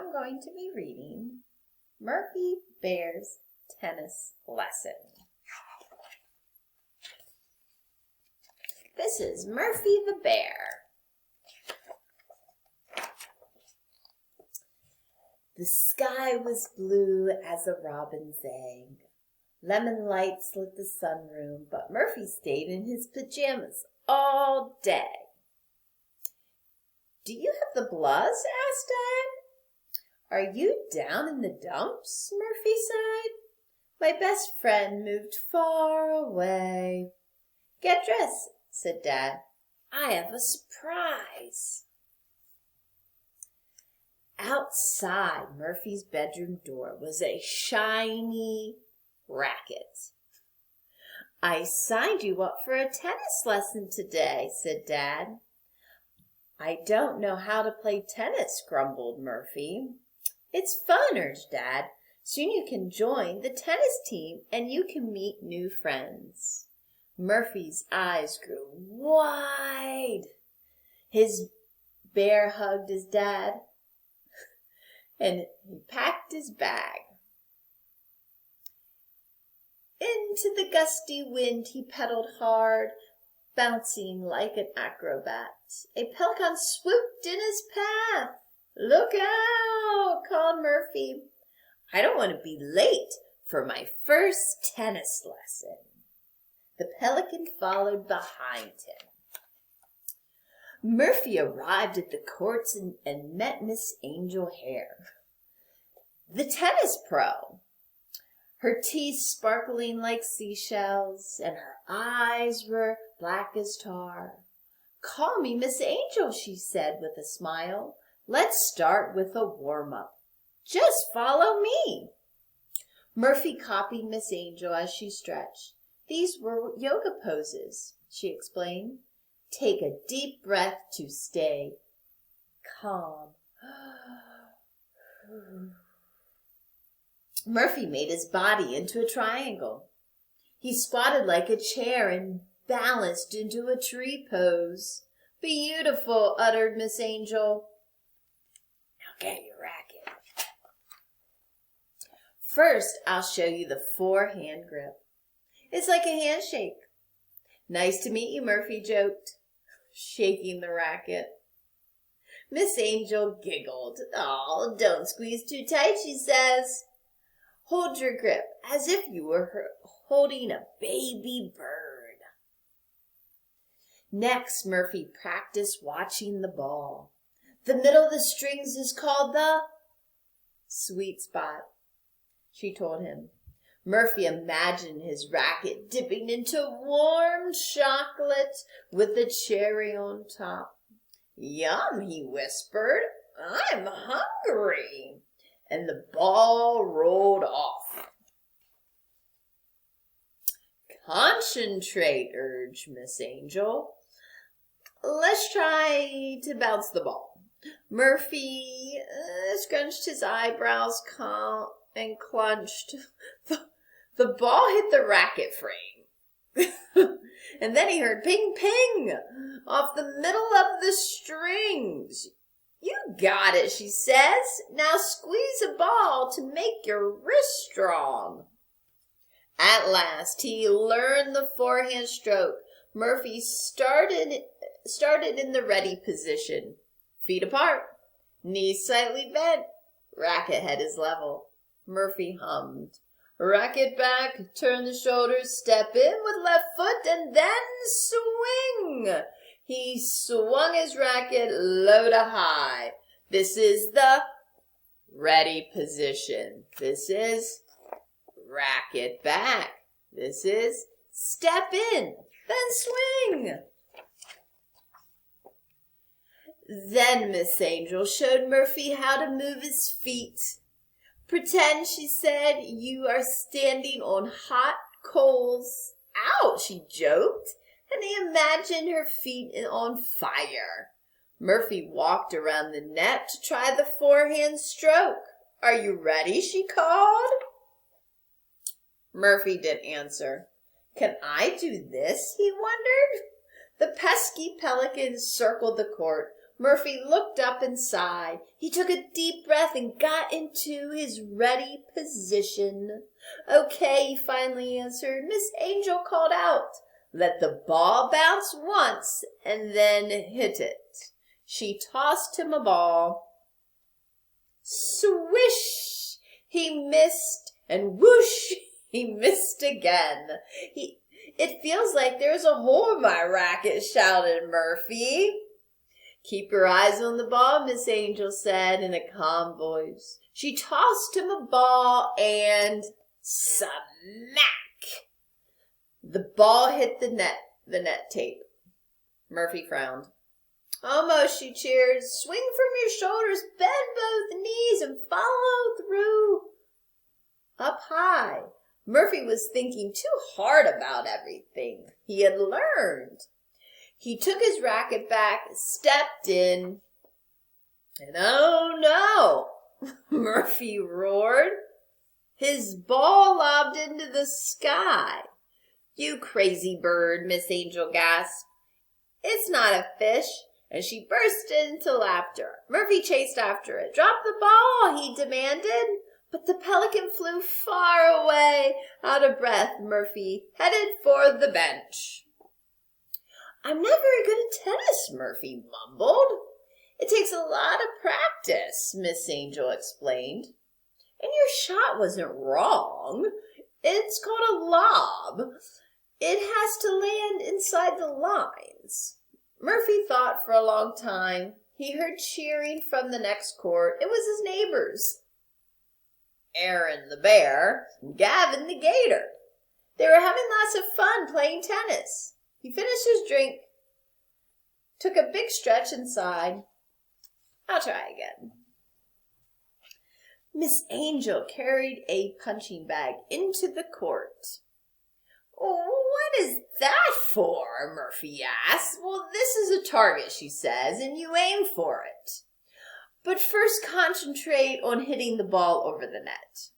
I'm going to be reading Murphy Bear's Tennis Lesson. This is Murphy the Bear. The sky was blue as a robin's egg. Lemon lights lit the sunroom, but Murphy stayed in his pajamas all day. "Do you have the bluz?" asked Dad. "Are you down in the dumps?" Murphy sighed. "My best friend moved far away." "Get dressed," said Dad. "I have a surprise." Outside Murphy's bedroom door was a shiny racket. "I signed you up for a tennis lesson today," said Dad. "I don't know how to play tennis," grumbled Murphy. "It's fun," urged Dad. "Soon you can join the tennis team and you can meet new friends." Murphy's eyes grew wide. His bear hugged his dad and he packed his bag. Into the gusty wind he pedaled hard, bouncing like an acrobat. A pelican swooped in his path. "Look out!" called Murphy. "I don't want to be late for my first tennis lesson." The pelican followed behind him. Murphy arrived at the courts and met Miss Angel Hare, the tennis pro. Her teeth sparkling like seashells, and her eyes were black as tar. "Call me Miss Angel," she said with a smile. "Let's start with a warm-up. Just follow me." Murphy copied Miss Angel as she stretched. "These were yoga poses," she explained. "Take a deep breath to stay calm." Murphy made his body into a triangle. He squatted like a chair and balanced into a tree pose. "Beautiful," uttered Miss Angel. "Now get your racket." "First, I'll show you the forehand grip. It's like a handshake." "Nice to meet you," Murphy joked, shaking the racket. Miss Angel giggled. "Oh, don't squeeze too tight," she says. "Hold your grip as if you were holding a baby bird." Next, Murphy practiced watching the ball. "The middle of the strings is called the sweet spot," she told him. Murphy imagined his racket dipping into warm chocolate with a cherry on top. "Yum," he whispered. "I'm hungry." And the ball rolled off. "Concentrate," urged Miss Angel. "Let's try to bounce the ball." Murphy scrunched his eyebrows and clenched. The ball hit the racket frame. And then he heard ping, ping off the middle of the strings. "You got it," she says. "Now squeeze a ball to make your wrist strong." At last, he learned the forehand stroke. Murphy started in the ready position. Feet apart, knees slightly bent, racket head is level. Murphy hummed. "Racket back, turn the shoulders, step in with left foot, and then swing." He swung his racket low to high. This is the ready position. This is racket back. This is step in, then swing. Then Miss Angel showed Murphy how to move his feet. "Pretend," she said, "you are standing on hot coals." "Ouch," she joked, and he imagined her feet on fire. Murphy walked around the net to try the forehand stroke. "Are you ready?" she called. Murphy didn't answer. "Can I do this?" he wondered. The pesky pelican circled the court. Murphy looked up and sighed. He took a deep breath and got into his ready position. "Okay," he finally answered. Miss Angel called out, "Let the ball bounce once and then hit it." She tossed him a ball. Swish! He missed, and whoosh! He missed again. "It feels like there's a hole in my racket," shouted Murphy. "Keep your eyes on the ball," Miss Angel said in a calm voice. She tossed him a ball and smack! The ball hit the net tape. Murphy frowned. "Almost," she cheered. "Swing from your shoulders, bend both knees, and follow through up high." Murphy was thinking too hard about everything he had learned. He took his racket back, stepped in, and oh no, Murphy roared. His ball lobbed into the sky. "You crazy bird," Miss Angel gasped. "It's not a fish," and she burst into laughter. Murphy chased after it. "Drop the ball," he demanded. But the pelican flew far away. Out of breath, Murphy headed for the bench. "I'm not very good at tennis," Murphy mumbled. "It takes a lot of practice," Miss Angel explained. "And your shot wasn't wrong. It's called a lob. It has to land inside the lines." Murphy thought for a long time. He heard cheering from the next court. It was his neighbors, Aaron the bear, and Gavin the gator. They were having lots of fun playing tennis. He finished his drink, took a big stretch and sighed. "I'll try again." Miss Angel carried a punching bag into the court. "What is that for?" Murphy asked. "Well, this is a target," she says, "and you aim for it. But first concentrate on hitting the ball over the net."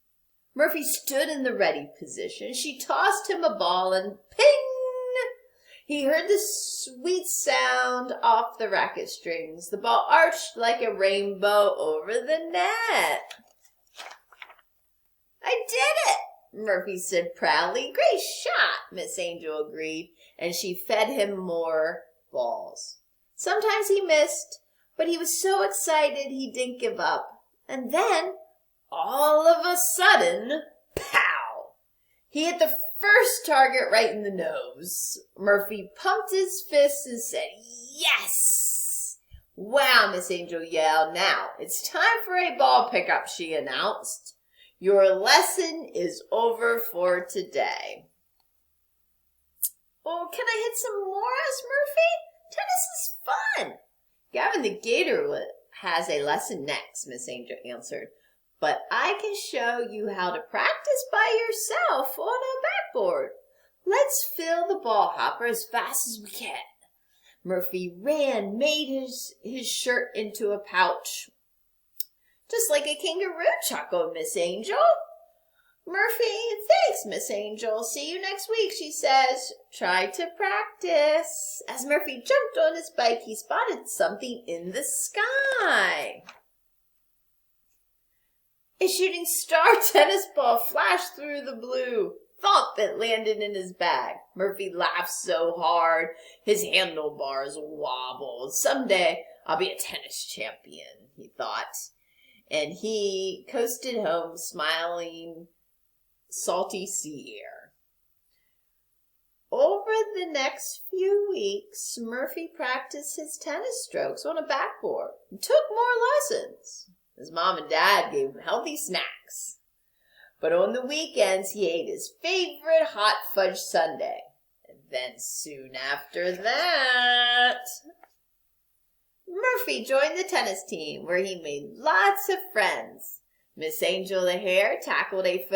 Murphy stood in the ready position. She tossed him a ball and ping! He heard the sweet sound off the racket strings. The ball arched like a rainbow over the net. "I did it," Murphy said proudly. "Great shot," Miss Angel agreed, and she fed him more balls. Sometimes he missed, but he was so excited he didn't give up. And then, all of a sudden, pow! He hit the first target right in the nose. Murphy pumped his fists and said, "Yes!" "Wow," Miss Angel yelled. "Now, it's time for a ball pickup," she announced. "Your lesson is over for today." "Oh, can I hit some more?" asked Murphy. "Tennis is fun." "Gavin the gator has a lesson next," Miss Angel answered. "But I can show you how to practice by yourself on a backboard. Let's fill the ball hopper as fast as we can." Murphy ran, made his shirt into a pouch. "Just like a kangaroo," chuckled Miss Angel. "Murphy, thanks, Miss Angel. See you next week," she says. "Try to practice." As Murphy jumped on his bike, he spotted something in the sky. A shooting star tennis ball flashed through the blue. Thump! It landed in his bag. Murphy laughed so hard, his handlebars wobbled. "Someday I'll be a tennis champion," he thought. And he coasted home, smiling salty sea air. Over the next few weeks, Murphy practiced his tennis strokes on a backboard and took more lessons. His mom and dad gave him healthy snacks. But on the weekends, he ate his favorite hot fudge sundae. And then soon after that, Murphy joined the tennis team, where he made lots of friends. Miss Angel the Hare took a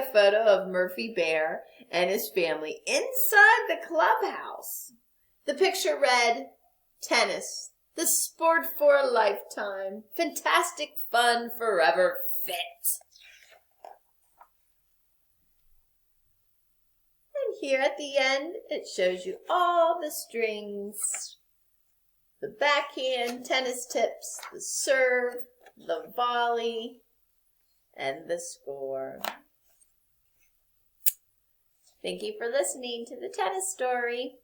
photo of Murphy Bear and his family inside the clubhouse. The picture read, "Tennis, the sport for a lifetime. Fantastic fun, forever fit." And here at the end, it shows you all the strings. The backhand, tennis tips, the serve, the volley, and the score. Thank you for listening to the tennis story.